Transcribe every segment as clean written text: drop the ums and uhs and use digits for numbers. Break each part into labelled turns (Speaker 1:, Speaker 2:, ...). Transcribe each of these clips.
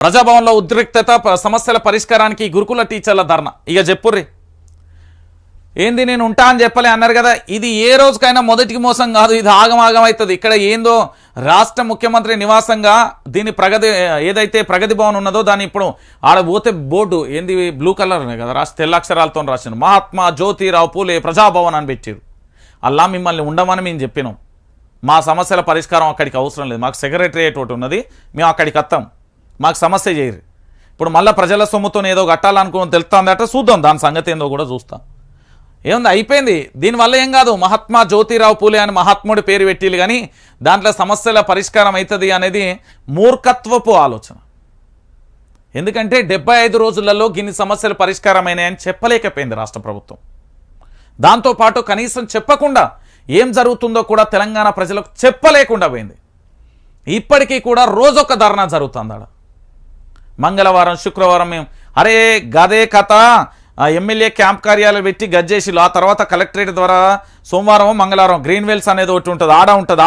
Speaker 1: ప్రజాభవన్లో ఉద్రిక్తత సమస్యల పరిష్కారానికి గురుకుల టీచర్ల ధర్నా. ఇక చెప్పుర్రి ఏంది నేను ఉంటా అని చెప్పలే అన్నారు కదా. ఇది ఏ రోజుకైనా మొదటికి మోసం కాదు, ఇది ఆగమాగం అవుతుంది. ఇక్కడ ఏందో రాష్ట్ర ముఖ్యమంత్రి నివాసంగా దీని ఏదైతే ప్రగతి భవన్ ఉన్నదో దాన్ని ఇప్పుడు ఆడ పోతే బోర్డు ఏంది బ్లూ కలర్ కదా రాసి తెల్లక్షరాలతో రాసిన మహాత్మా జ్యోతిరావు పూలే ప్రజాభవన్ అని పెట్టారు. అలా మిమ్మల్ని ఉండమని మేము చెప్పినాం. మా సమస్యల పరిష్కారం అక్కడికి అవసరం లేదు, మాకు సెక్రటరియట్ ఒకటి ఉన్నది, మేము అక్కడికి వస్తాం, మాకు సమస్య చేయరు. ఇప్పుడు మళ్ళీ ప్రజల సొమ్ముతో ఏదో కట్టాలనుకుని తెలుస్తుందట, చూద్దాం దాని సంగతి ఏందో కూడా చూస్తాం. ఏముంది అయిపోయింది, దీనివల్ల ఏం కాదు. మహాత్మా జ్యోతిరావు పూలే అని మహాత్ముడి పేరు పెట్టిలు కానీ దాంట్లో సమస్యల పరిష్కారం అవుతుంది అనేది మూర్ఖత్వపు ఆలోచన. ఎందుకంటే 75 రోజులలో గిన్ని సమస్యలు పరిష్కారమైనాయని చెప్పలేకపోయింది రాష్ట్ర ప్రభుత్వం. దాంతోపాటు కనీసం చెప్పకుండా ఏం జరుగుతుందో కూడా తెలంగాణ ప్రజలకు చెప్పలేకుండా పోయింది. ఇప్పటికీ కూడా రోజొక ధర్నా జరుగుతుంది ఆడ. మంగళవారం శుక్రవారం మేము అరే గదే కథ ఎమ్మెల్యే క్యాంప్ కార్యాలయం పెట్టి గజ్జేసిలు, ఆ తర్వాత కలెక్టరేట్ ద్వారా సోమవారం మంగళవారం గ్రీన్ వెల్స్ అనేది ఒకటి ఉంటుంది,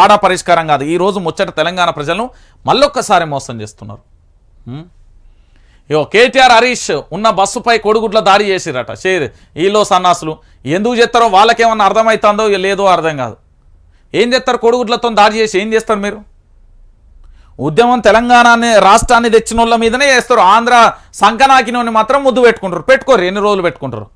Speaker 1: ఆడ పరిష్కారం కాదు. ఈరోజు ముచ్చట తెలంగాణ ప్రజలను మళ్ళొక్కసారి మోసం చేస్తున్నారు. కేటీఆర్ హరీష్ ఉన్న బస్సుపై కోడిగుడ్ల దాడి చేసిరట. ఈలో సన్నాసులు ఎందుకు చేస్తారో వాళ్ళకేమన్నా అర్థమవుతుందో లేదో అర్థం కాదు. ఏం చేస్తారు కోడిగుడ్లతో దాడి చేసి ఏం చేస్తారు మీరు? ఉద్యమం తెలంగాణని రాష్ట్రాన్ని తెచ్చిన వాళ్ళ మీదనే చేస్తారు. ఆంధ్ర సంకనాకినోని మాత్రం ముద్దు పెట్టుకుంటారు. పెట్టుకోరు, ఎన్ని రోజులు పెట్టుకుంటారు.